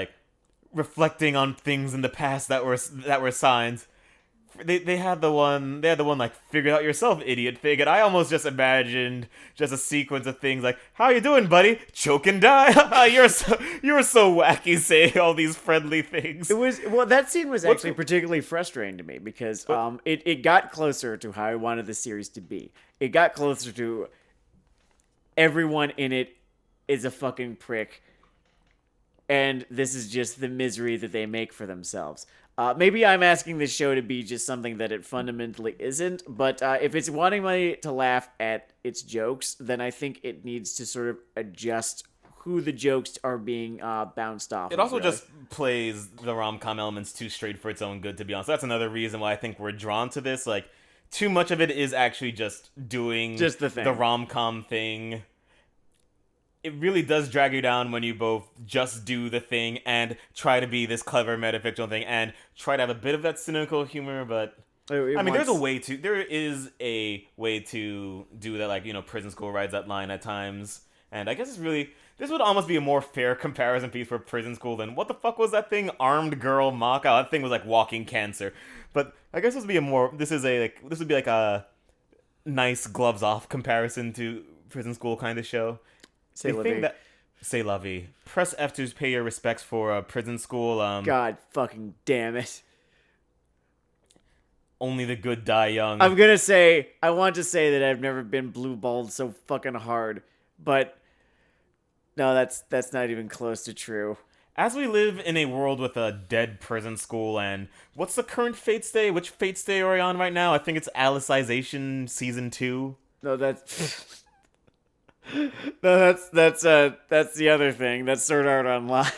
reflecting on things in the past that were signs. they had the one like figure it out yourself, idiot thing, and I almost just imagined just a sequence of things like, how you doing, buddy? Choke and die. you're so wacky saying all these friendly things. That scene was actually particularly frustrating to me because it got closer to how I wanted the series to be. It got closer to everyone in it is a fucking prick, and this is just the misery that they make for themselves. Maybe I'm asking this show to be just something that it fundamentally isn't, but if it's wanting me to laugh at its jokes, then I think it needs to sort of adjust who the jokes are being bounced off. It also just plays the rom-com elements too straight for its own good, to be honest. That's another reason why I think we're drawn to this. Like, too much of it is actually just doing just the rom-com thing. It really does drag you down when you both just do the thing and try to be this clever metafictional thing and try to have a bit of that cynical humor, but there is a way to do that, like, you know, Prison School rides that line at times, and I guess this would almost be a more fair comparison piece for Prison School than what the fuck was that thing? Armed Girl Mock. Oh, that thing was like walking cancer. But I guess this would be a nice gloves off comparison to Prison School kind of show. Say la vie. Press F to pay your respects for Prison School. God fucking damn it. Only the good die young. I want to say that I've never been blue-balled so fucking hard, but no, that's not even close to true. As we live in a world with a dead Prison School, and what's the current Fate Stay? Which Fate Stay are we on right now? I think it's Alicization Season 2. No, that's... No, that's the other thing. That's Sword Art Online.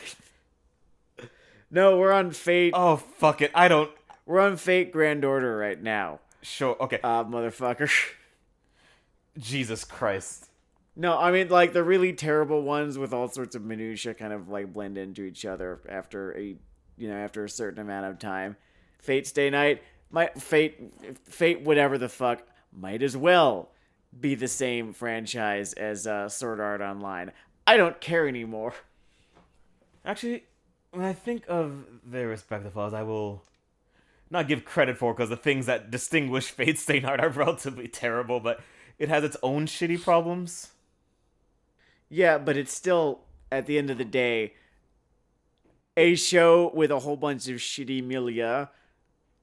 No, we're on Fate. Oh, fuck it. We're on Fate Grand Order right now. Sure, okay. Motherfucker. Jesus Christ. No, I mean, like, the really terrible ones with all sorts of minutia kind of, like, blend into each other after a certain amount of time. Fate Stay Night, Fate whatever the fuck, might as well be the same franchise as Sword Art Online. I don't care anymore. Actually, when I think of their respective flaws, I will not give credit for, because the things that distinguish Fate Stay Night are relatively terrible, but it has its own shitty problems. Yeah, but it's still, at the end of the day, a show with a whole bunch of shitty milieu,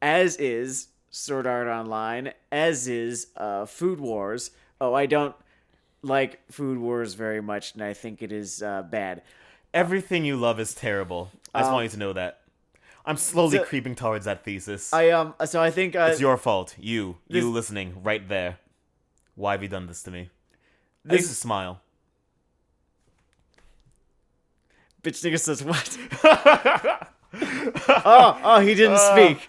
as is Sword Art Online, as is Food Wars. Oh, I don't like Food Wars very much, and I think it is bad. Everything you love is terrible. I just want you to know that. I'm slowly creeping towards that thesis. So I think it's your fault. You listening right there. Why have you done this to me? This is a smile. Bitch nigga says what? oh, he didn't speak.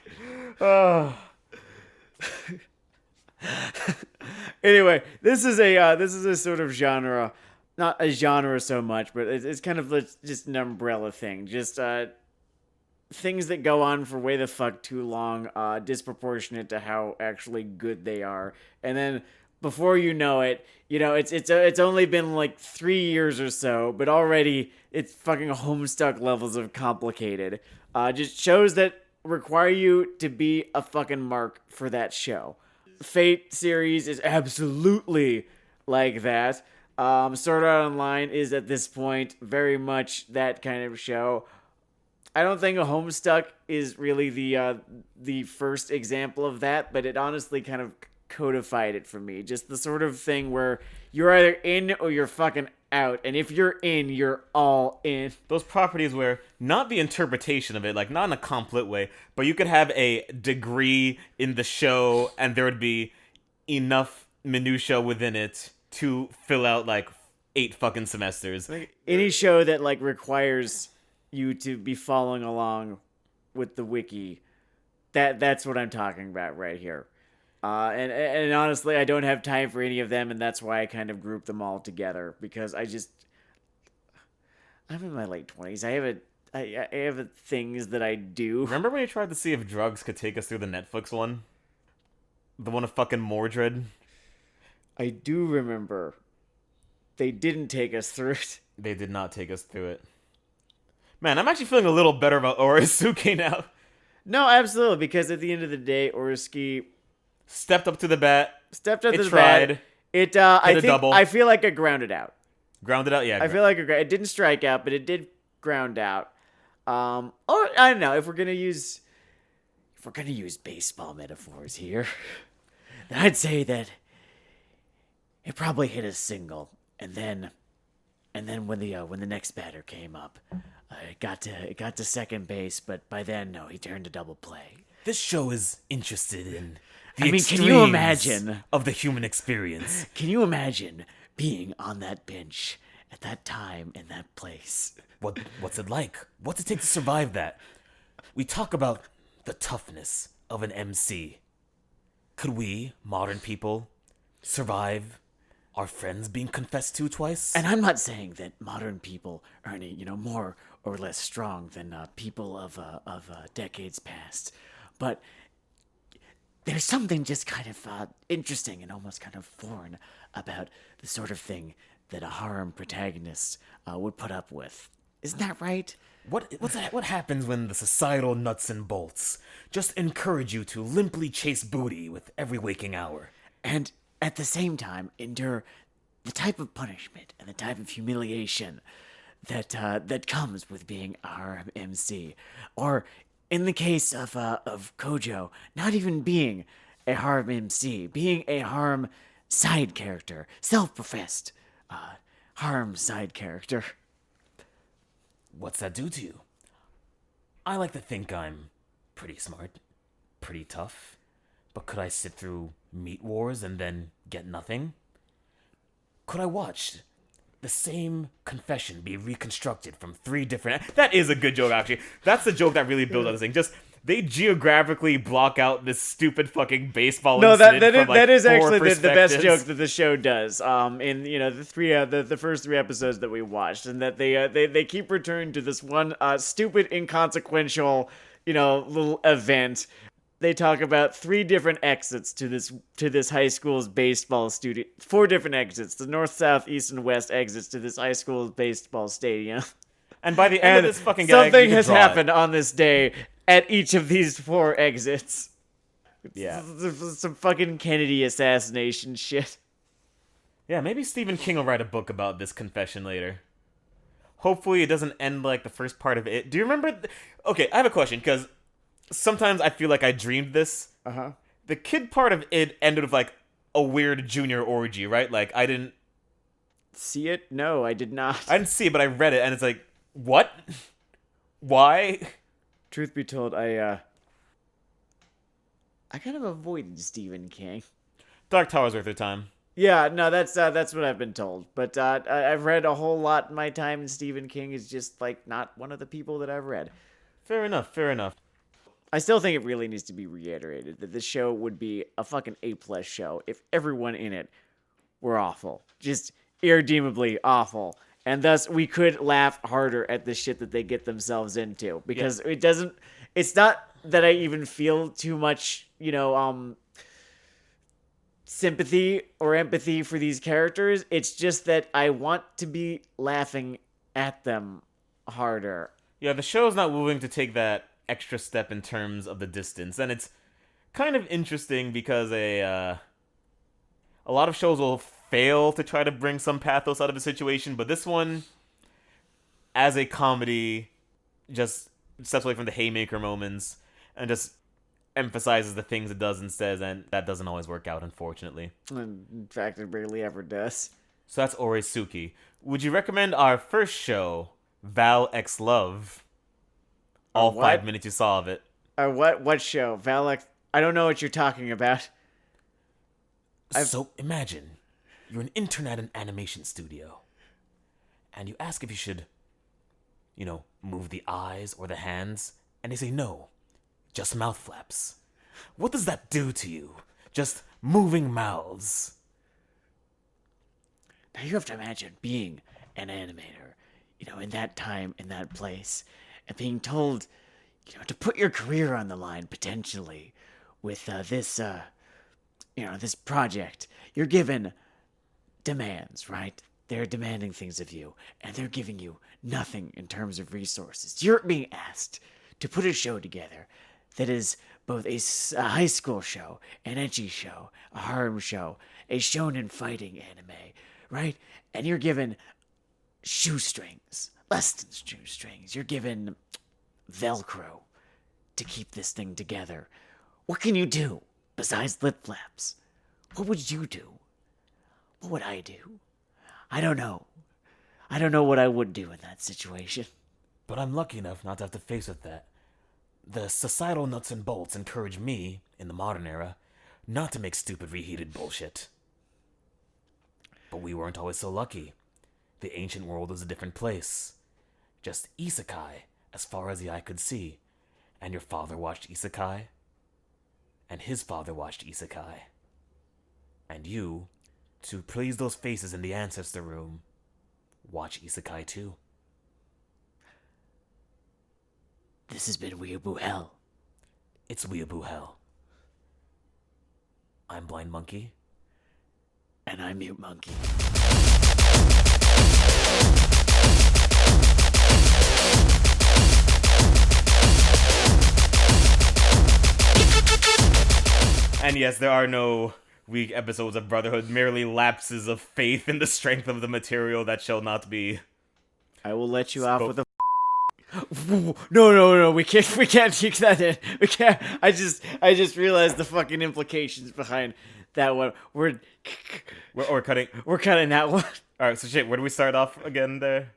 Anyway, this is a sort of genre, not a genre so much, but it's kind of just an umbrella thing. Just things that go on for way the fuck too long, disproportionate to how actually good they are, and then before you know it, it's only been like 3 years or so, but already it's fucking Homestuck levels of complicated. Just shows that require you to be a fucking mark for that show. Fate series is absolutely like that. Sword Art Online is at this point very much that kind of show. I don't think Homestuck is really the first example of that, but it honestly kind of codified it for me. Just the sort of thing where you're either in or you're fucking out, and if you're in, you're all in. Those properties where not the interpretation of it, like not in a complete way, but you could have a degree in the show and there would be enough minutia within it to fill out like 8 fucking semesters. Any show that like requires you to be following along with the wiki, that's what I'm talking about right here. And honestly, I don't have time for any of them, and that's why I kind of group them all together, because I'm in my late 20s. I have things that I do. Remember when you tried to see if drugs could take us through the Netflix one? The one of fucking Mordred? I do remember. They didn't take us through it. They did not take us through it. Man, I'm actually feeling a little better about Oresuki now. No, absolutely, because at the end of the day, Oresuki Stepped up to the bat. stepped up It to the tried. bat. I double. I feel like it grounded out. Grounded out, yeah. I feel like it didn't strike out, but it did ground out. Or I don't know if we're gonna use baseball metaphors here, then I'd say that it probably hit a single, and then when the next batter came up, it got to second base, but by then no, he turned to double play. This show is interested in the I mean, can you extremes imagine? of the human experience. Can you imagine being on that bench at that time in that place? What's it like? What's it take to survive that? We talk about the toughness of an MC. Could we, modern people, survive our friends being confessed to twice? And I'm not saying that modern people are any, more or less strong than people of decades past, but there's something just kind of interesting and almost kind of foreign about the sort of thing that a harem protagonist would put up with. Isn't that right? What happens when the societal nuts and bolts just encourage you to limply chase booty with every waking hour? And at the same time, endure the type of punishment and the type of humiliation that comes with being a harem MC, or in the case of Kojo, not even being a harem MC, being a harem side character, self-professed harem side character. What's that do to you? I like to think I'm pretty smart, pretty tough, but could I sit through Meat Wars and then get nothing? Could I watch the same confession be reconstructed from 3 different... That is a good joke, actually. That's the joke that really builds on this thing. Just, they geographically block out this stupid fucking baseball incident from, that is 4 actually the best perspectives. joke that the show does. In the first 3 episodes that we watched, and that they keep returning to this one stupid, inconsequential, little event. They talk about 3 different exits to this high school's baseball studio. 4 different exits: the north, south, east, and west exits to this high school's baseball stadium. And by the end of this fucking gag, something you can has draw happened on this day at each of these 4 exits. Yeah. Some fucking Kennedy assassination shit. Yeah, maybe Stephen King will write a book about this confession later. Hopefully it doesn't end like the first part of it. Do you remember... Okay, I have a question, because sometimes I feel like I dreamed this. Uh-huh. The kid part of it ended with, like, a weird junior orgy, right? Like, I didn't... See it? No, I did not. I didn't see it, but I read it, and it's like, what? Why? Truth be told, I kind of avoided Stephen King. Dark Tower's worth their time. Yeah, no, that's what I've been told. But I've read a whole lot in my time, and Stephen King is just, like, not one of the people that I've read. Fair enough, fair enough. I still think it really needs to be reiterated that this show would be a fucking A+ show if everyone in it were awful. Just irredeemably awful. And thus, we could laugh harder at the shit that they get themselves into. Because it's not that I even feel too much, sympathy or empathy for these characters. It's just that I want to be laughing at them harder. Yeah, the show's not willing to take that extra step in terms of the distance. And it's kind of interesting because a lot of shows will fail to try to bring some pathos out of a situation, but this one, as a comedy, just steps away from the haymaker moments and just emphasizes the things it does instead, and that doesn't always work out, unfortunately. In fact, it rarely ever does. So that's Oresuki. Would you recommend our first show, Val X Love? All 5 minutes you saw of it. What show? Val X... I don't know what you're talking about. So imagine you're an intern at an animation studio, and you ask if you should, move the eyes or the hands, and they say no, just mouth flaps. What does that do to you? Just moving mouths. Now you have to imagine being an animator, in that time, in that place, and being told, to put your career on the line, potentially, with this project. You're given demands, right? They're demanding things of you, and they're giving you nothing in terms of resources. You're being asked to put a show together that is both a high school show, an ecchi show, a harem show, a shonen fighting anime, right? And you're given shoestrings, less than shoestrings. You're given Velcro to keep this thing together. What can you do besides lip flaps? What would you do? What would I do? I don't know. I don't know what I would do in that situation. But I'm lucky enough not to have to face with that. The societal nuts and bolts encourage me, in the modern era, not to make stupid reheated bullshit. But we weren't always so lucky. The ancient world was a different place. Just isekai, as far as the eye could see. And your father watched isekai. And his father watched isekai. And you, to please those faces in the ancestor room, watch isekai too. This has been Weeaboo Hell. It's Weeaboo Hell. I'm Blind Monkey. And I'm Mute Monkey. And yes, there are no weak episodes of Brotherhood, merely lapses of faith in the strength of the material that shall not be. I will let you off with a No, we can't keep that in. We can't. I just realized the fucking implications behind that one. We're cutting. We're cutting that one. All right, so shit. Where do we start off again? There.